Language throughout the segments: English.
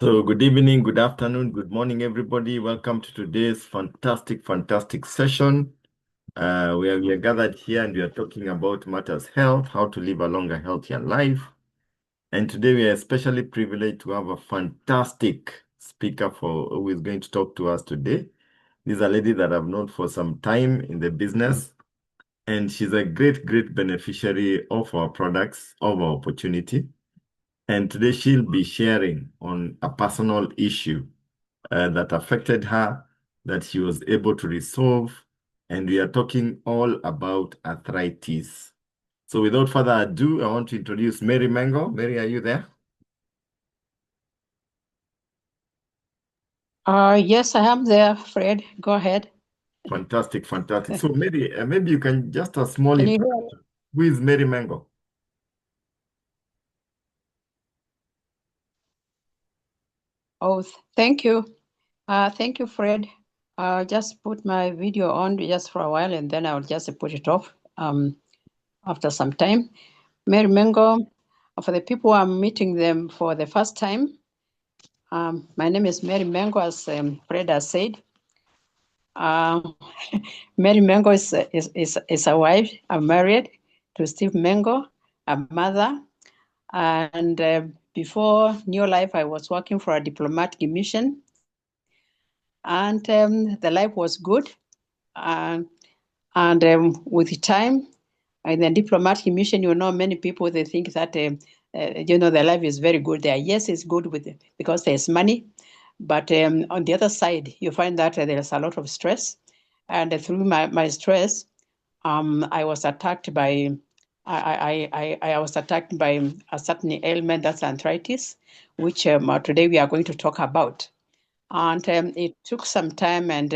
So good evening, good afternoon, good morning, everybody. Welcome to today's fantastic session where we are gathered here and we are talking about matters health, how to live a longer, healthier life. And today we are especially privileged to have a fantastic speaker who is going to talk to us today. This is a lady that I've known for some time in the business, and she's a great beneficiary of our products, of our opportunity. And today she'll be sharing on a personal issue that affected her, that she was able to resolve. And we are talking all about arthritis. So without further ado, I want to introduce Mary Mengo. Mary, are you there? Yes, I am there, Fred. Go ahead. Fantastic. So Mary, maybe you can just a small Can you hear me? introduction. Who is Mary Mengo? Oh, thank you. Thank you, Fred. Just put my video on just for a while and then I'll just put it off after some time. Mary Mengo, for the people I'm meeting them for the first time, my name is Mary Mengo, as Fred has said. Mary Mengo is a wife. I'm married to Steve Mengo, a mother. And before New Life, I was working for a diplomatic mission. And the life was good. Uh, and with the time, in the diplomatic mission, many people, they think that, their life is very good there. Yes, it's good because there's money. But on the other side, you find that there's a lot of stress. And through my stress, I was attacked by I was attacked by a certain ailment, that's arthritis, which today we are going to talk about. And it took some time, and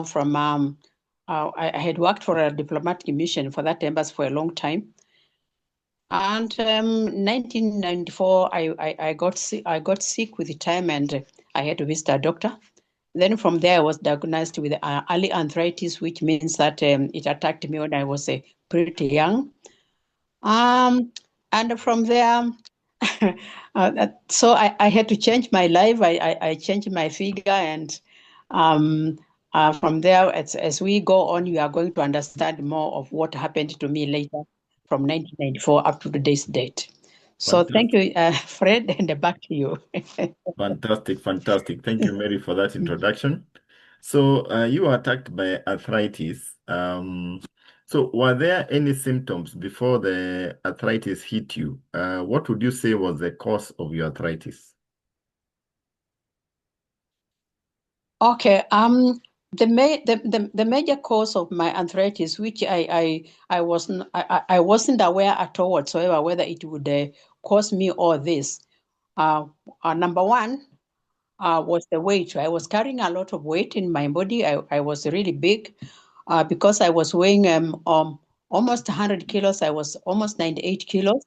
from I had worked for a diplomatic mission for that embassy for a long time. And 1994, I got sick. I got sick with the time, and I had to visit a doctor. Then from there, I was diagnosed with early arthritis, which means that it attacked me when I was pretty young. Um, and from there, so I had to change my life. I changed my figure, and um, from there, as we go on, you are going to understand more of what happened to me later from 1994 up to today's date. So thank Fantastic. you, Fred, and back to you. Fantastic. Thank you, Mary, for that introduction. So you were attacked by arthritis. So were there any symptoms before the arthritis hit you? What would you say was the cause of your arthritis? Okay. The major cause of my arthritis, which I wasn't aware at all whatsoever whether it would cause me all this. Number one was the weight. I was carrying a lot of weight in my body. I was really big because I was weighing almost 100 kilos. I was almost 98 kilos.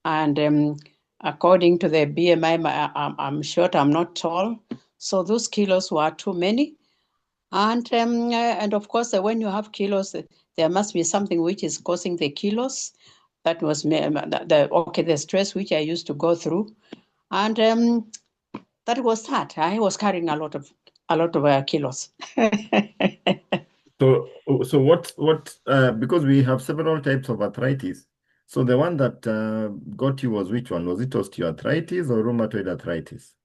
And according to the BMI, I'm short, I'm not tall. So those kilos were too many. And of course, when you have kilos, there must be something which is causing the kilos. That was the stress which I used to go through, and that was that. I was carrying a lot of kilos. So because we have several types of arthritis. So the one that got you was which one? Was it osteoarthritis or rheumatoid arthritis?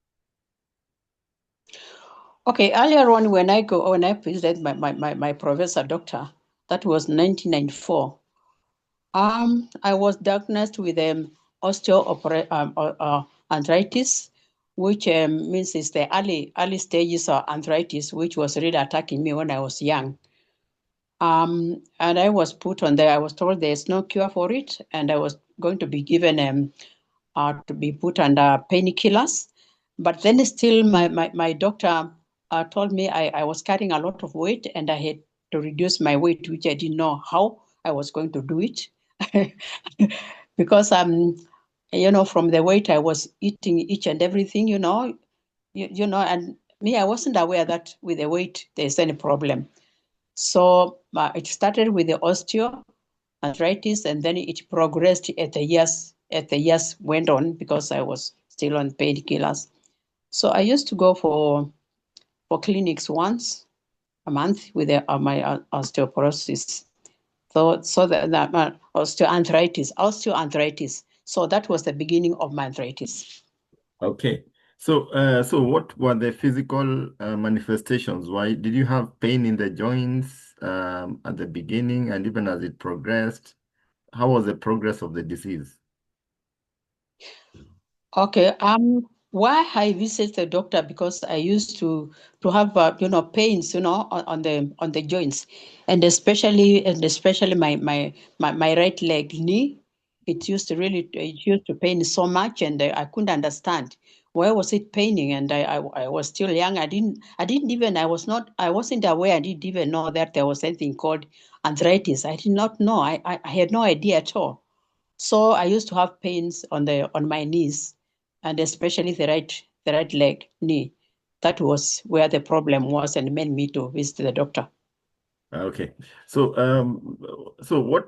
Okay, earlier on when I visited my professor doctor, that was 1994. I was diagnosed with osteoarthritis, which means it's the early stages of arthritis, which was really attacking me when I was young. And I was put on there. I was told there's no cure for it, and I was going to be given to be put under painkillers. But then still, my doctor told me I was carrying a lot of weight, and I had to reduce my weight, which I didn't know how I was going to do it. Because from the weight I was eating each and everything, and me, I wasn't aware that with the weight there's any problem. So it started with the osteoarthritis, and then it progressed as the years went on because I was still on painkillers. So I used to go for clinics once a month with my osteoporosis. So that osteoarthritis. So that was the beginning of my arthritis. Okay. So what were the physical manifestations? Why did you have pain in the joints at the beginning and even as it progressed? How was the progress of the disease? Okay. Why I visit the doctor, because I used to have pains on the joints, and especially my right leg knee. It used to pain so much, and I couldn't understand why was it paining. And I was still young. I wasn't aware. I didn't even know that there was something called arthritis. I did not know. I had no idea at all. So I used to have pains on my knees, and especially the right leg knee. That was where the problem was, and made me to visit the doctor. Okay. So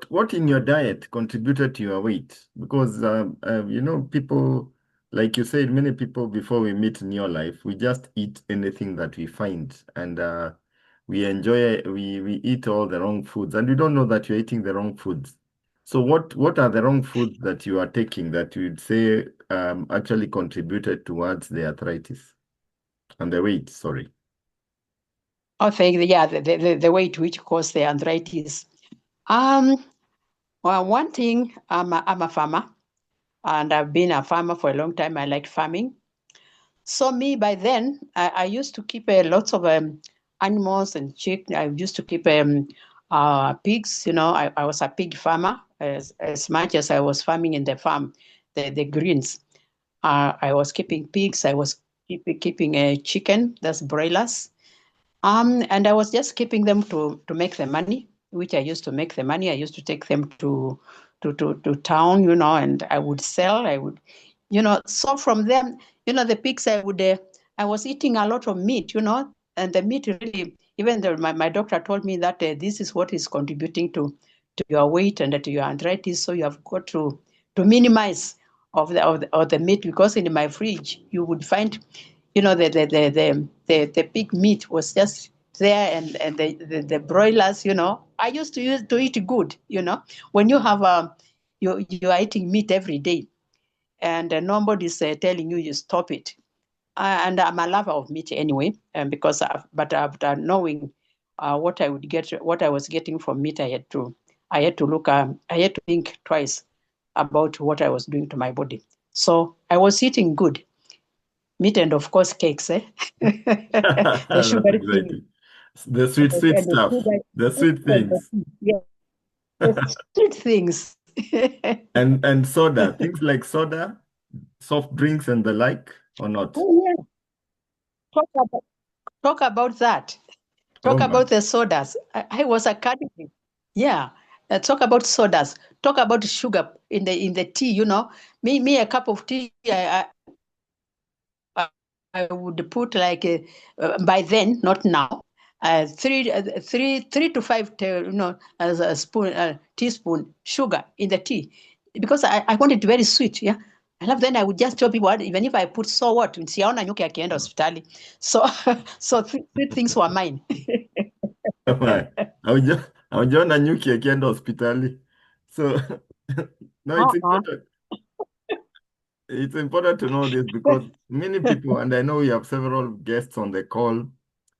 what in your diet contributed to your weight? Because people, like you said, many people before we meet in your life, we just eat anything that we find, and we enjoy we eat all the wrong foods, and we don't know that you're eating the wrong foods. So what are the wrong foods that you are taking that you'd say actually contributed towards the arthritis and the weight? Sorry. I think, yeah, the weight which caused the arthritis. Um, well, one thing, I'm a farmer, and I've been a farmer for a long time. I like farming. So me, by then, I used to keep lots of animals and chicken. I used to keep pigs. I was a pig farmer as much as I was farming in the farm, the greens. I was keeping pigs. I was keeping a chicken, that's broilers. And I was just keeping them to make the money, which I used to make the money. I used to take them to town, and I would sell. I would, so from them, the pigs I was eating a lot of meat, and the meat really, even though my doctor told me that this is what is contributing to your weight and to your arthritis, so you have got to minimize of the meat, because in my fridge you would find the pig meat was just there, and the broilers, I used to eat good, when you have you are eating meat every day, and nobody's telling you stop it. And I'm a lover of meat anyway, because but after knowing what I was getting from meat, I had to think twice about what I was doing to my body. So I was eating good meat, and of course cakes, the That's sugary things, exciting. The sweet, sweet and the stuff, sugar, the sweet things, yeah, the sweet things. and soda, things like soda, soft drinks, and the like, or not? Oh yeah, talk about talk about that. Oh Talk my. about the sodas. I was a candidate. Yeah. Talk about sodas. Talk about sugar in the tea. Me a cup of tea. I would put like by then, not now, three to five, as a spoon, teaspoon sugar in the tea, because I want it very sweet. Yeah. I love. Then I would just tell people, even if I put so what, siaona nyuki akienda hospitali. So so three things were mine. Oh my. Haujaona nyuki akienda hospitali. So no, it's Uh-uh. important. It's important to know this because many people, and I know we have several guests on the call,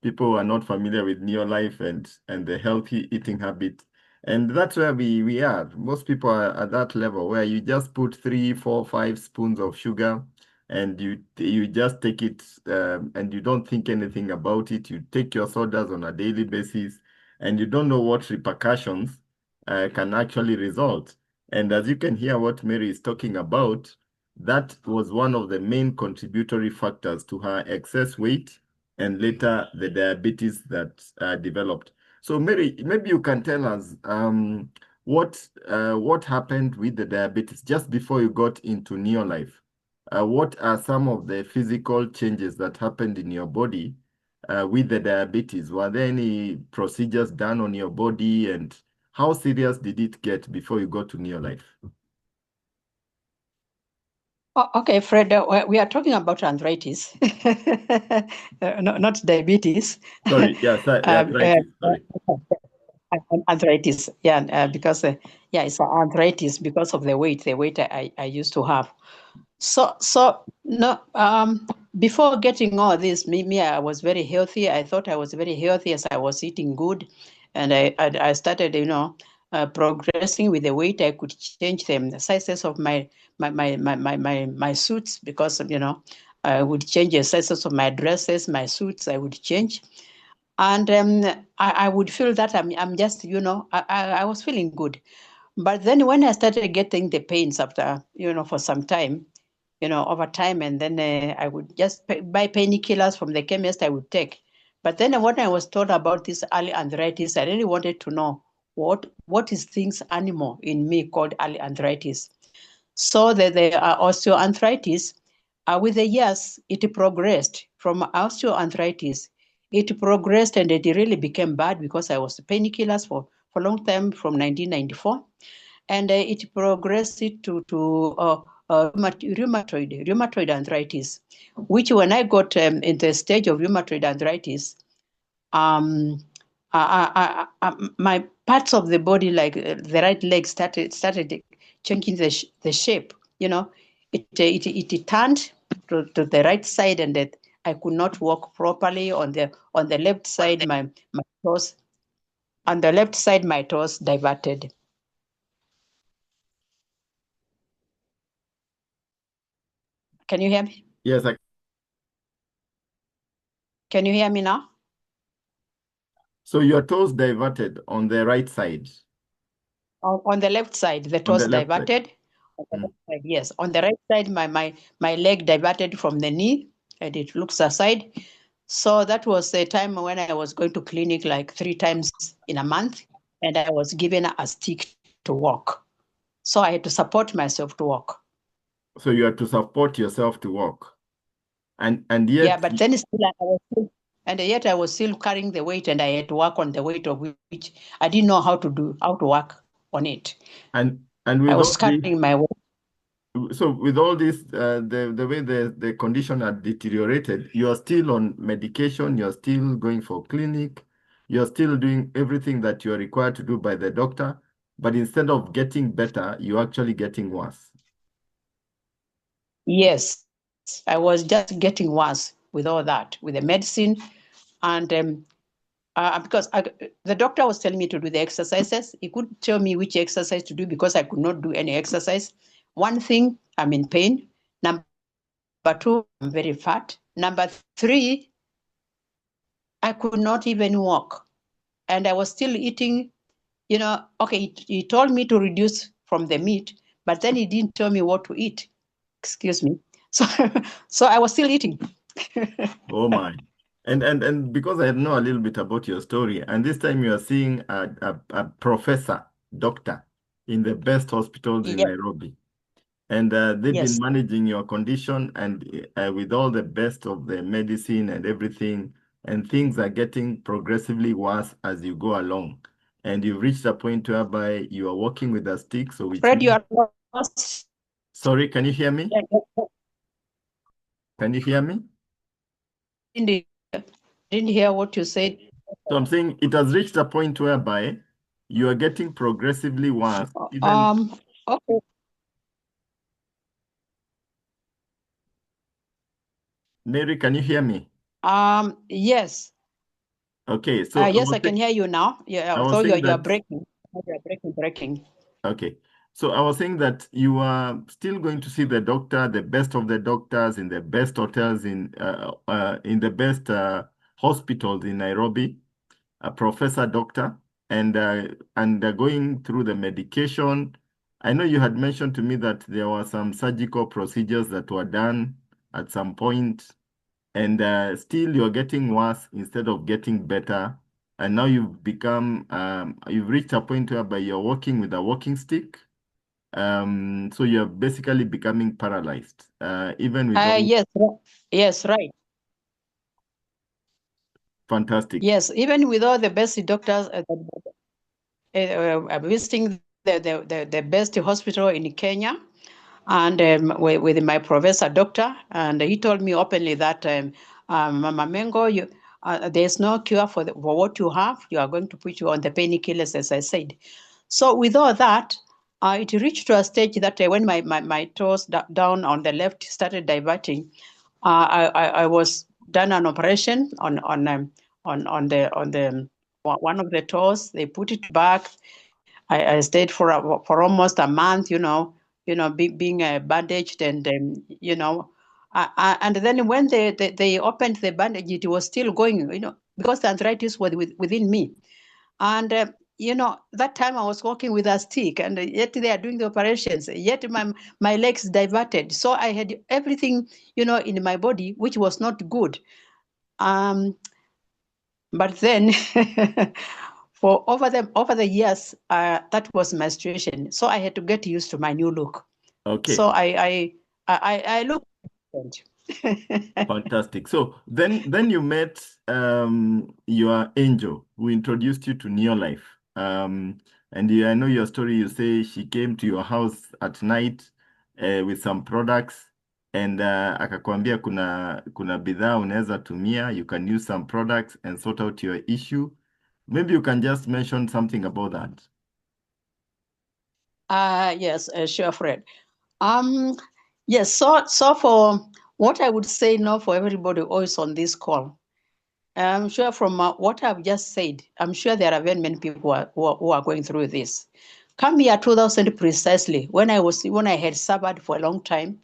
people who are not familiar with Neolife and the healthy eating habit. And that's where we are. Most people are at that level where you just put 3, 4, 5 spoons of sugar and you just take it and you don't think anything about it. You take your sodas on a daily basis and you don't know what repercussions can actually result. And as you can hear what Mary is talking about, that was one of the main contributory factors to her excess weight and later the diabetes that developed. So Mary, maybe you can tell us what happened with the diabetes just before you got into Neolife. What are some of the physical changes that happened in your body with the diabetes? Were there any procedures done on your body, and how serious did it get before you got to Neolife? Okay, Fred, we are talking about arthritis, not diabetes. Sorry, yeah, arthritis. Sorry. Arthritis, yeah, because yeah, it's arthritis because of the weight I used to have. So no, before getting all this, me, I was very healthy. I thought I was very healthy as I was eating good, and I started, progressing with the weight. I could change the sizes of my suits because I would change the sizes of my dresses, my suits. I would change, and I would feel that I'm just I was feeling good. But then when I started getting the pains after for some time, over time, and then I would just buy painkillers from the chemist I would take. But then when I was told about this early arthritis, I really wanted to know what is things animal in me called early arthritis. So the osteoarthritis, with the years, it progressed from osteoarthritis. It progressed and it really became bad because I was painkillers for a long time from 1994. And it progressed to rheumatoid arthritis, which when I got in the stage of rheumatoid arthritis, um, my parts of the body, like the right leg, started changing the shape. It turned to the right side, and that I could not walk properly. On the left side, my toes on the left side, my toes diverted. Can you hear me? Yes, Can you hear me now? so your toes diverted on the right side, On the left side, the on the toes left side. diverted. On the Mm. left side, yes. On the right side, my leg diverted from the knee, and it looks aside. So that was the time when I was going to clinic like 3 times in a month, and I was given a stick to walk. So I had to support myself to walk. So you have to support yourself to walk. And Yeah, yet, but then yet I was still carrying the weight, and I had to work on the weight of which I didn't know how to work on it. and I with all was this, carrying my weight. so with all this, the way the condition had deteriorated, you are still on medication, you're still going for clinic, you're still doing everything that you're required to do by the doctor, but instead of getting better, you're actually getting worse. Yes, I was just getting worse with all that, with the medicine. And because the doctor was telling me to do the exercises, he couldn't tell me which exercise to do because I could not do any exercise. One thing, I'm in pain. Number two, I'm very fat. Number three, I could not even walk. And I was still eating, okay, he told me to reduce from the meat, but then he didn't tell me what to eat. Excuse me. So, so I was still eating. Oh my. And because I know a little bit about your story, and this time you are seeing a professor, doctor in the best hospitals in Yes, Nairobi. And they've been yes. managing your condition and with all the best of the medicine and everything, and things are getting progressively worse as you go along. And you've reached a point whereby you are walking with a stick, so which Fred, you means, are lost. sorry, can you hear me? Can you hear me? Didn't hear what you said. So I'm saying it has reached a point whereby you are getting progressively worse. Even Okay. Mary, can you hear me? Yes. Okay, so Yes, I can hear you now. Yeah, I was although saying you're that breaking. You're breaking. okay. So I was saying that you are still going to see the doctor, the best of the doctors in the best hotels in the best hospitals in Nairobi, a professor doctor, and going through the medication. I know you had mentioned to me that there were some surgical procedures that were done at some point, and still you're getting worse instead of getting better. And now you've reached a point whereby you're walking with a walking stick. So you're basically becoming paralyzed, even with all Yes, yes, right. fantastic. Yes, even with all the best doctors, I'm visiting the best hospital in Kenya. and with my professor doctor, and he told me openly that Mama Mengo, there's no cure for what you have. You are going to put you on the painkillers, as I said. So with all that, it reached to a stage that when my toes down on the left started diverting, I was done an operation on the one of the toes. They put it back. I stayed for almost a month, being bandaged, and and then when they opened the bandage, it was still going, because the arthritis was within me. And that time I was walking with a stick, and yet they are doing the operations. Yet my legs diverted, so I had everything, in my body, which was not good. But then, for over the years, that was my situation. So I had to get used to my new look. Okay. So I look different. Fantastic. So then you met your angel who introduced you to Neolife. And I know your story. You say she came to your house at night with some products and akakwambia kuna bidhaa unaweza tumia. You can use some products and sort out your issue. Maybe you can just mention something about that. Yes, sure, Fred. Yes. So for what I would say now for everybody who is on this call, I'm sure from what I've just said, I'm sure there are very many people who are going through this. Come year 2000 precisely, when I had suffered for a long time,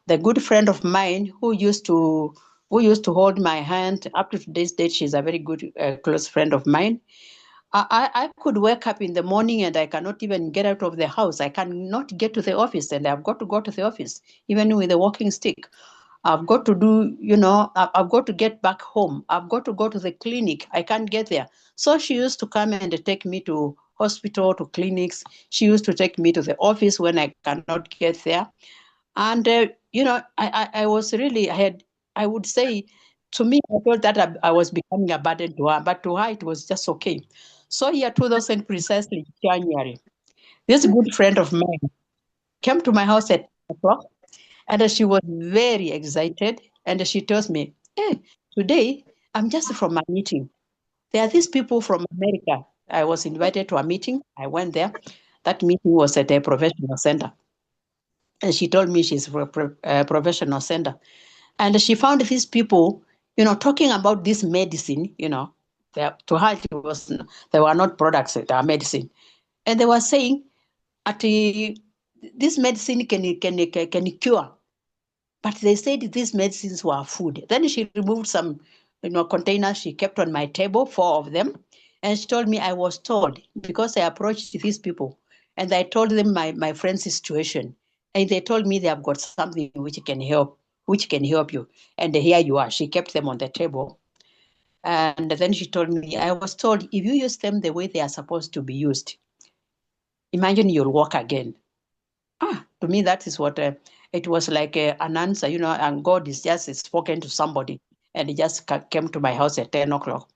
the good friend of mine who used to hold my hand up to today's date, she's a very good close friend of mine. I could wake up in the morning and I cannot even get out of the house. I cannot get to the office, and I've got to go to the office, even with a walking stick. I've got to do, I've got to get back home. I've got to go to the clinic. I can't get there. So she used to come and take me to hospital, to clinics. She used to take me to the office when I cannot get there. And, I was really, I would say, to me, I felt that I was becoming a burden to her, but to her, it was just okay. So, year 2000, precisely January, this good friend of mine came to my house at 10 o'clock, and she was very excited. And she tells me, hey, today I'm just from a meeting. There are these people from America. I was invited to a meeting. I went there. That meeting was at a professional center. And she told me she's from a professional center. And she found these people, talking about this medicine, to her, they were not products, they are medicine. And they were saying, this medicine can cure. But they said these medicines were food. Then she removed some, containers she kept on my table, 4 of them. And she told me, I was told, because I approached these people and I told them my friend's situation. And they told me they have got something which can help you. And here you are. She kept them on the table. And then she told me, I was told, if you use them the way they are supposed to be used, imagine you'll walk again. To me, that is what it was like an answer, and God is just spoken to somebody, and he just came to my house at 10 o'clock.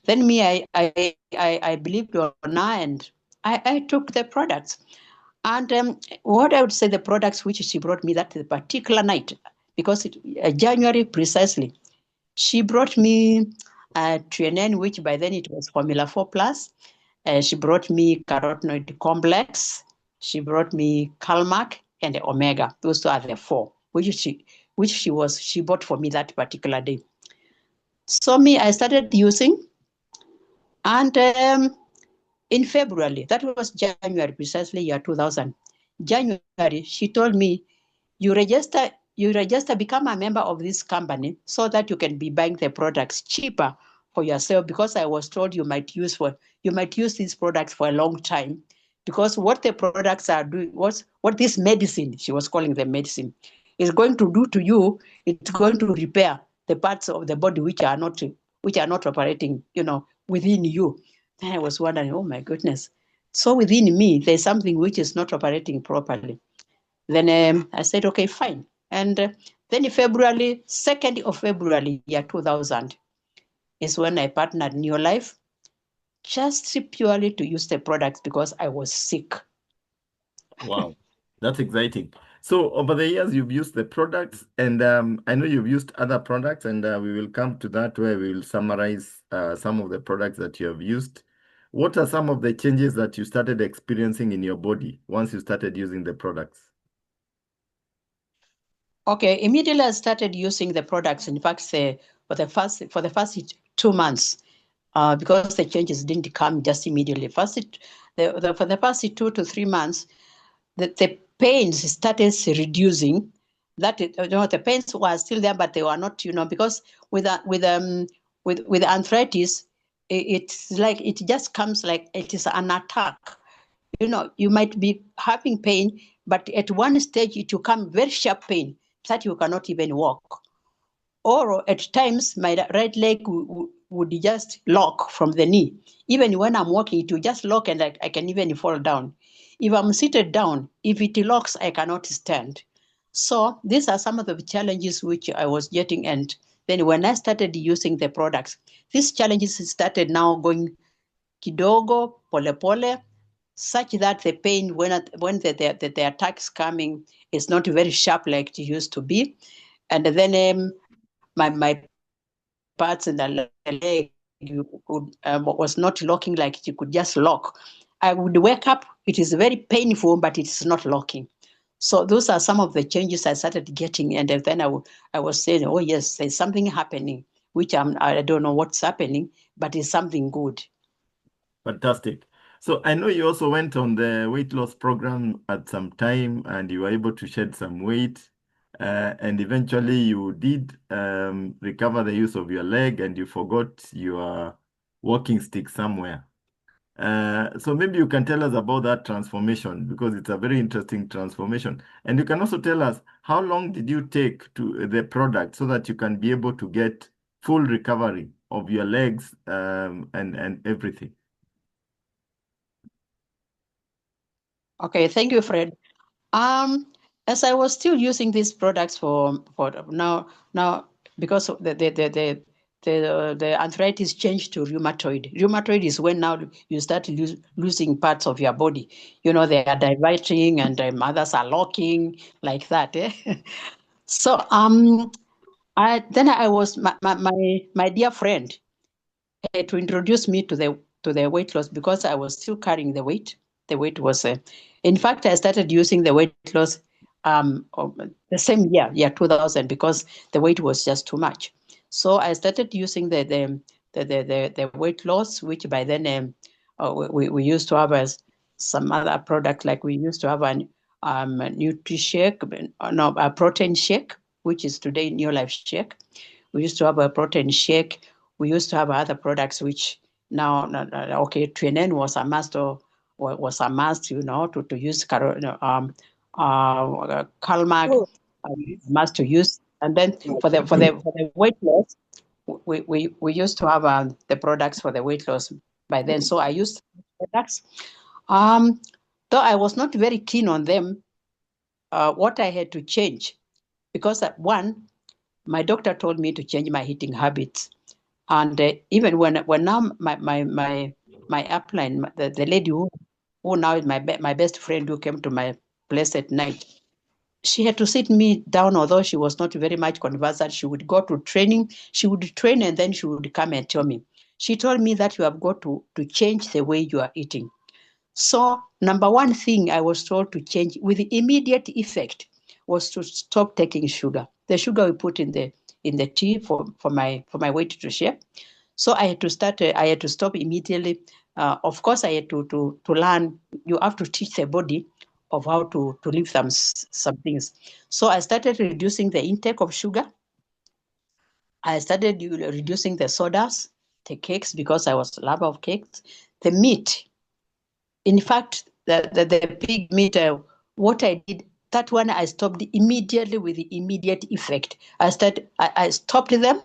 Then me, I believed on her, and I took the products. And what I would say, the products which she brought me that particular night, because January precisely, she brought me Trienen, which by then it was Formula 4 Plus. She brought me carotenoid complex. She brought me Calmac and the Omega. Those are the 4, which she bought for me that particular day. So me, I started using, and in February, that was January, precisely year 2000. January, she told me, you register, become a member of this company so that you can be buying the products cheaper for yourself, because I was told you might use these products for a long time, because what the products are doing, what this medicine, she was calling the medicine, is going to do to you, it's going to repair the parts of the body which are not operating, within you. Then I was wondering, oh my goodness. So within me, there's something which is not operating properly. Then I said, okay, fine. And then in February, 2nd of February, year 2000, is when I partnered New Life, just purely to use the products because I was sick. Wow, that's exciting. So over the years, you've used the products, and I know you've used other products, and we will come to that where we will summarize some of the products that you have used. What are some of the changes that you started experiencing in your body once you started using the products? Okay, immediately I started using the products. In fact, for the first 2 months, because the changes didn't come just immediately. For the first 2 to 3 months, the pains started reducing. The pains were still there, but they were not, because with arthritis, it's like it just comes like it is an attack. You might be having pain, but at one stage it will come very sharp pain that you cannot even walk. Or at times, my right leg would just lock from the knee. Even when I'm walking, it will just lock and I can even fall down. If I'm seated down, if it locks, I cannot stand. So these are some of the challenges which I was getting. And then when I started using the products, these challenges started now going kidogo, pole pole, such that the pain when the attacks coming is not very sharp like it used to be. And then my parts in the leg was not locking like it could just lock. I would wake up, it is very painful, but it's not locking. So those are some of the changes I started getting. And then I was saying, oh yes, there's something happening, which I don't know what's happening, but it's something good. Fantastic. So I know you also went on the weight loss program at some time and you were able to shed some weight. And eventually you did recover the use of your leg and you forgot your walking stick somewhere. So maybe you can tell us about that transformation because it's a very interesting transformation. And you can also tell us how long did you take to the product so that you can be able to get full recovery of your legs and everything. Okay, thank you, Fred. As I was still using these products for now because the arthritis changed to rheumatoid. Rheumatoid is when now you start losing parts of your body. They are diverting and others are locking like that. So I was my dear friend to introduce me to the weight loss because I was still carrying the weight. The weight was, in fact, I started using the weight loss the same year 2000, because the weight was just too much. So I started using the weight loss, which by then we used to have as some other product, like we used to have a shake, no, a protein shake, which is today New Life Shake. We used to have a protein shake. We used to have other products which now, okay, Twinen was a must, to use Calmag, must to use. And then for the weight loss, we used to have the products for the weight loss by then. So I used products. Though I was not very keen on them, what I had to change, because one, my doctor told me to change my eating habits. And even when now my upline, the lady who now is my best friend, who came to my place at night, she had to sit me down, although she was not very much conversant. She would go to training, she would train, and then she would come and tell me. She told me that you have got to change the way you are eating. So number one thing I was told to change with immediate effect was to stop taking sugar. The sugar we put in the tea for my weight to share. So I had to start. I had to stop immediately. Of course, I had to learn. You have to teach the body of how to leave some things. So I started reducing the intake of sugar. I started reducing the sodas, the cakes, because I was a lover of cakes, the meat. In fact, the pig meat, what I did, that one I stopped immediately with the immediate effect. I stopped them.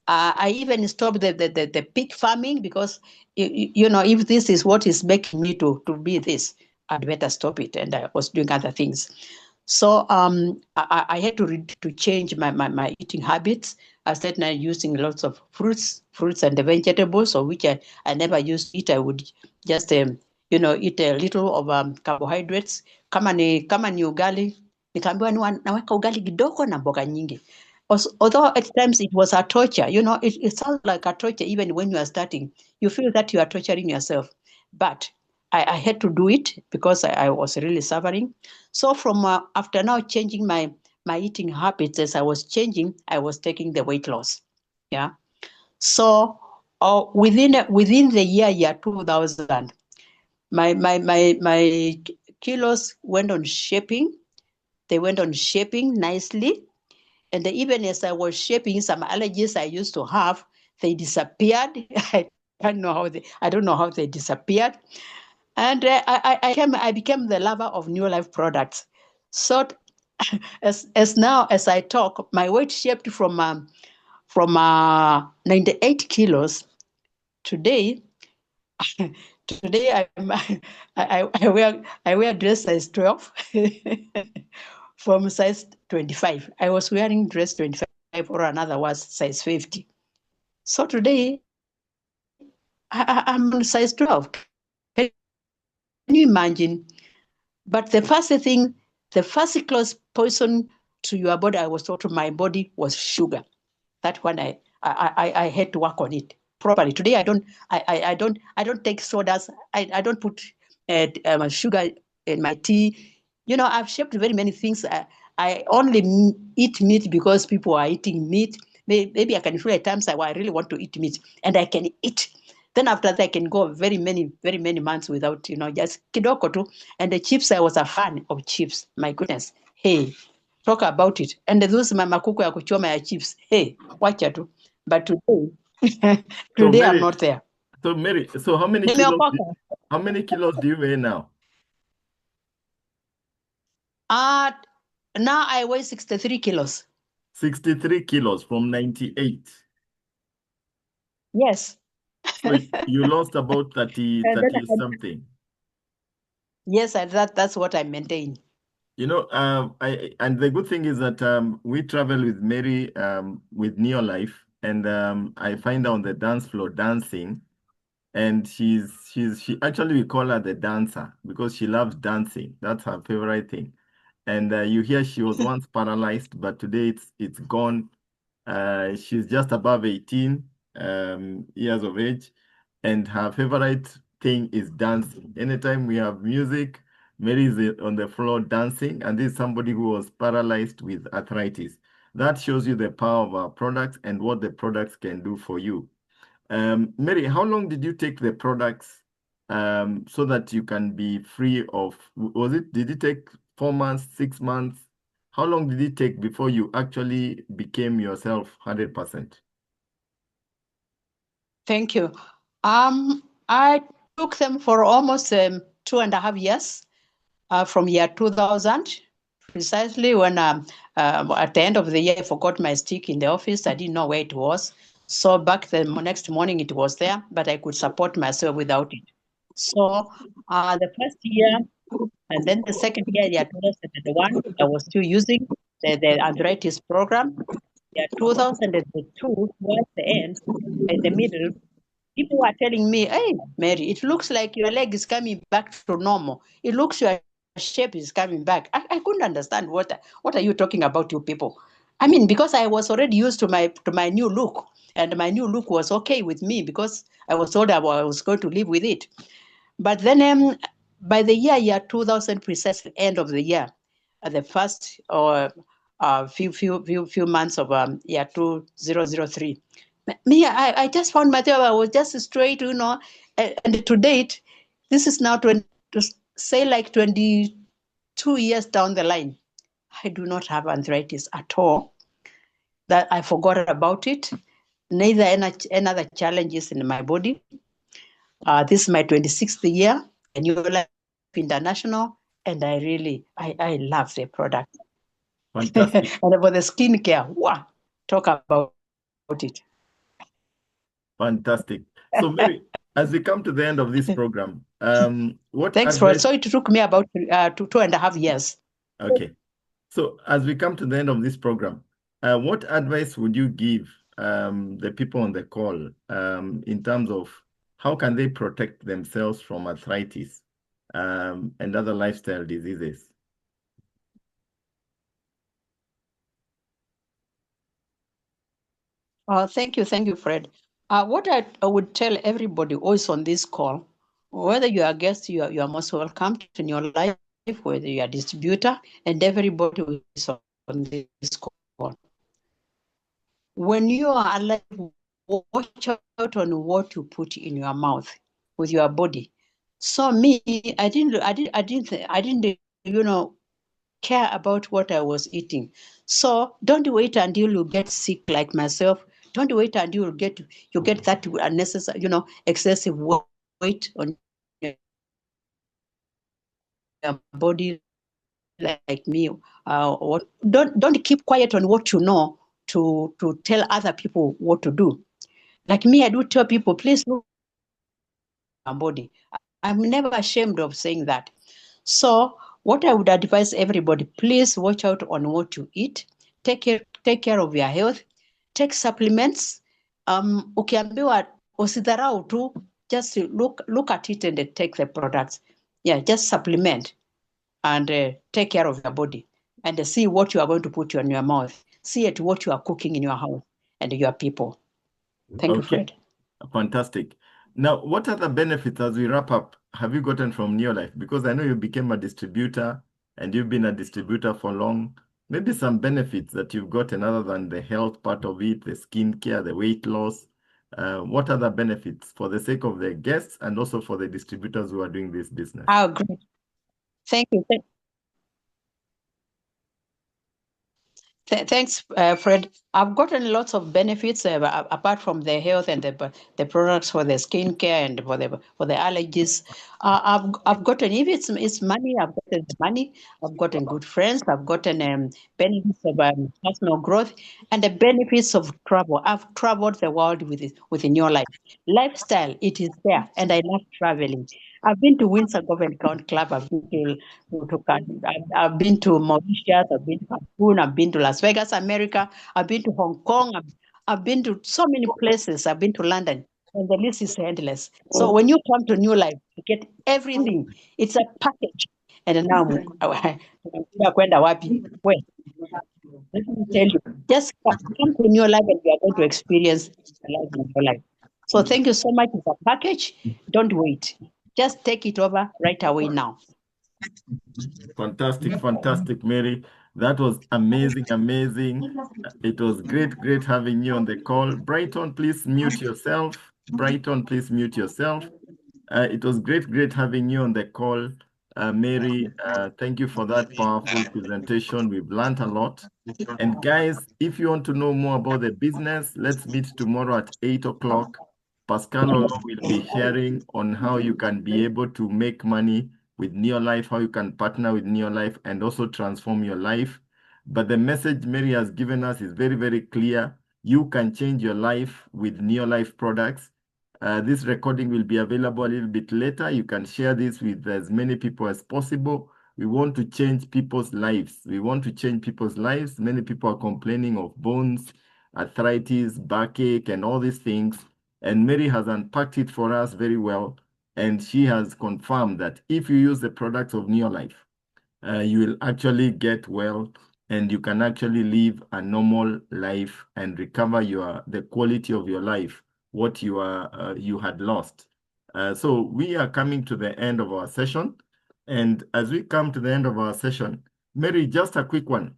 I even stopped the pig farming, because if this is what is making me to be this, I'd better stop it. And I was doing other things. So I had to change my eating habits. I started now using lots of fruits and the vegetables, of which I never used to eat. I would just eat a little of carbohydrates. Kama ni ugali, nikaambiwa naweka ugali kidogo na mboga nyingi. Although at times it was a torture, it sounds like a torture even when you are starting. You feel that you are torturing yourself. But I had to do it because I was really suffering. So from after now changing my eating habits, as I was changing, I was taking the weight loss. Yeah. So within the year 2000, my kilos went on shaping. They went on shaping nicely. And even as I was shaping, some allergies I used to have, they disappeared. I don't know how they disappeared. And I became the lover of New Life products. So as now as I talk, my weight shaped from 98 kilos. Today I wear dress size 12 from size 25. I was wearing dress 25, or another was size 50. So today I'm on size 12. Can you imagine? But the first close poison to your body, I was told, to my body, was sugar. That one I had to work on it properly. Today I don't take sodas. I don't put sugar in my tea. I've shaped very many things. I only eat meat because people are eating meat. Maybe I can feel at times I really want to eat meat, and I can eat. Then after that, I can go very many months without, just kidoko tu. And the chips, I was a fan of chips. My goodness. Hey, talk about it. And those mama kuku ya kuchoma ya chips. Hey, wacha tu. But today, So today I'm Mary, not there. so Nimeokoka. how many kilos do you weigh now? Now I weigh 63 kilos. 63 kilos from 98. Yes. So you lost about 30, And then 30 something. yes, that's what I maintain. And the good thing is that we travel with Mary with Neolife, and I find her on the dance floor dancing, and she actually, we call her the dancer because she loves dancing. That's her favorite thing. And you hear she was once paralyzed, but today it's gone. She's just above 18 years of age, and her favorite thing is dancing. Anytime we have music, Mary is on the floor dancing, and this is somebody who was paralyzed with arthritis. That shows you the power of our products and what the products can do for you. Mary, how long did you take the products so that you can be free of, did it take 4 months, 6 months? How long did it take before you actually became yourself 100%? Thank you. I took them for almost 2.5 years, from year 2000, precisely when at the end of the year, I forgot my stick in the office. I didn't know where it was. So back the next morning, it was there, but I could support myself without it. So the first year, and then the second year, year 2001, I was still using the arthritis program. Year 2002, towards the end, in the middle, people were telling me, "Hey, Mary, it looks like your leg is coming back to normal. It looks your shape is coming back." I couldn't understand what are you talking about, you people. I mean, because I was already used to my new look, and my new look was okay with me because I was told I was going to live with it. But then by the year 2000, precisely end of the year, the first or few months of year 2003, me, I just found myself, I was just straight, and to date, this is now to say like 22 years down the line, I do not have arthritis at all. That I forgot about it. Neither any other challenges in my body. This is my 26th year, and New Life International, and I love the product. Fantastic. And about the skincare, wow, talk about it. Fantastic. So Mary, as we come to the end of this program, what Thanks for it. advice? So it took me about 2.5 years. Okay. So as we come to the end of this program, what advice would you give the people on the call in terms of how can they protect themselves from arthritis and other lifestyle diseases? Thank you, Fred. What I would tell everybody always on this call, whether you are a guest, you are most welcome to New Life, whether you are a distributor, and everybody who is on this call. When you are alive, watch out on what you put in your mouth with your body. So me, I didn't, care about what I was eating. So don't wait until you get sick like myself. Don't wait until you get that unnecessary, excessive weight on your body like me. What don't keep quiet on what you know to tell other people what to do. Like me, I do tell people, please look at my body. I'm never ashamed of saying that. So what I would advise everybody, please watch out on what you eat. Take care of your health. Take supplements. Ukiambiwa usidharau tu, just look at it and take the products. Yeah, just supplement and take care of your body and see what you are going to put in your mouth. See at what you are cooking in your house and your people. Thank you, Okay, Fred. fantastic. Now, what other benefits as we wrap up have you gotten from Neolife? Because I know you became a distributor and you've been a distributor for long. Maybe some benefits that you've gotten other than the health part of it, the skincare, the weight loss. What other benefits for the sake of the guests and also for the distributors who are doing this business? I agree. Thank you. Thanks, Fred. I've gotten lots of benefits apart from the health and the products for the skincare and for the allergies. I've gotten, if it's money, I've gotten the money. I've gotten good friends. I've gotten benefits of personal growth and the benefits of travel. I've traveled the world within your life lifestyle. It is there, and I love traveling. I've been to Windsor Golf and Country Club. I've been to Mauritius. I've been to Cancun. I've been to Las Vegas, America. I've been to Hong Kong. I've been to so many places. I've been to London, and the list is endless. So when you come to New Life, you get everything. It's a package. And now kwenda wapi? Where? Let me tell you, just come to New Life and you are going to experience life in your life. So thank you so much for the package. Don't wait. Just take it over right away now. Fantastic, fantastic, Mary. That was amazing, amazing. It was great, great having you on the call. Brighton, please mute yourself. Brighton, please mute yourself. It was great, great having you on the call. Mary, thank you for that powerful presentation. We've learned a lot. And guys, if you want to know more about the business, let's meet tomorrow at 8 o'clock. Pascal Olo will be sharing on how you can be able to make money with Neolife, how you can partner with Neolife and also transform your life. But the message Mary has given us is very, very clear. You can change your life with Neolife products. This recording will be available a little bit later. You can share this with as many people as possible. We want to change people's lives. We want to change people's lives. Many people are complaining of bones, arthritis, backache, and all these things. And Mary has unpacked it for us very well. And she has confirmed that if you use the products of Neolife, you will actually get well and you can actually live a normal life and recover the quality of your life, what you had lost. So we are coming to the end of our session. And as we come to the end of our session, Mary, just a quick one.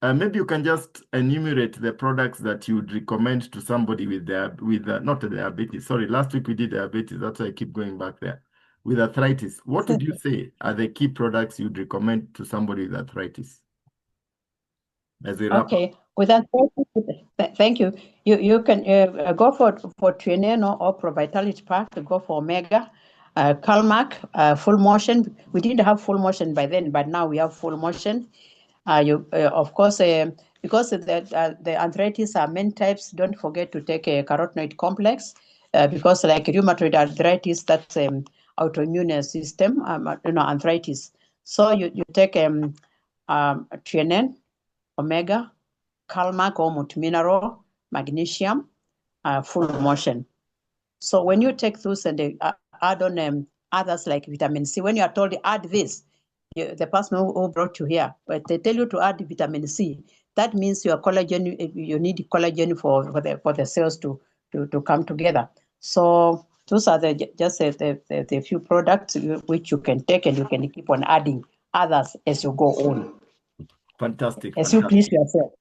Maybe you can just enumerate the products that you would recommend to somebody with not diabetes. Sorry, last week we did diabetes. That's why I keep going back there. With arthritis, what would you say are the key products you'd recommend to somebody with arthritis? As we wrap up. Okay, with that, thank you. You can go for Trieneno or Pro Vitality Pack. Go for Omega, Calmac, Full Motion. We didn't have Full Motion by then, but now we have Full Motion. Of course, because the arthritis are many types. Don't forget to take a carotenoid complex, because like rheumatoid arthritis, that's autoimmune system, arthritis. So you take Trienen, Omega, Calmac or multimineral, magnesium, Full Motion. So when you take those and add on others like vitamin C, when you are told add this, the person who brought you here, but they tell you to add vitamin C, that means your collagen, you need collagen for the cells to come together. So those are just the few products which you can take, and you can keep on adding others as you go on. Fantastic, As you please yourself.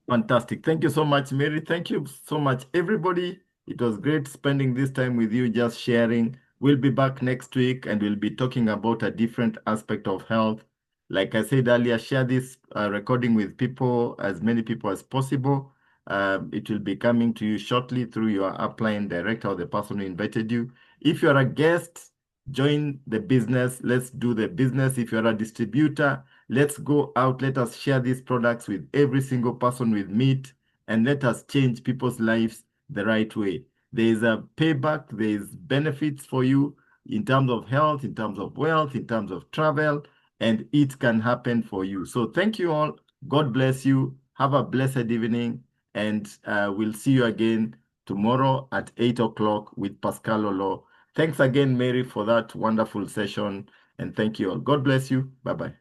fantastic. Thank you so much, Mary. Thank you so much, everybody. It was great spending this time with you, just sharing. We'll be back next week and we'll be talking about a different aspect of health. Like I said earlier, share this recording with people, as many people as possible. It will be coming to you shortly through your upline director or the person who invited you. If you're a guest, join the business. Let's do the business. If you're a distributor, let's go out. Let us share these products with every single person we meet, and let us change people's lives the right way. There is a payback. There is benefits for you in terms of health, in terms of wealth, in terms of travel, and it can happen for you. So thank you all. God bless you. Have a blessed evening, and we'll see you again tomorrow at 8 o'clock with Pascal Olo. Thanks again, Mary, for that wonderful session, and thank you all. God bless you. Bye-bye.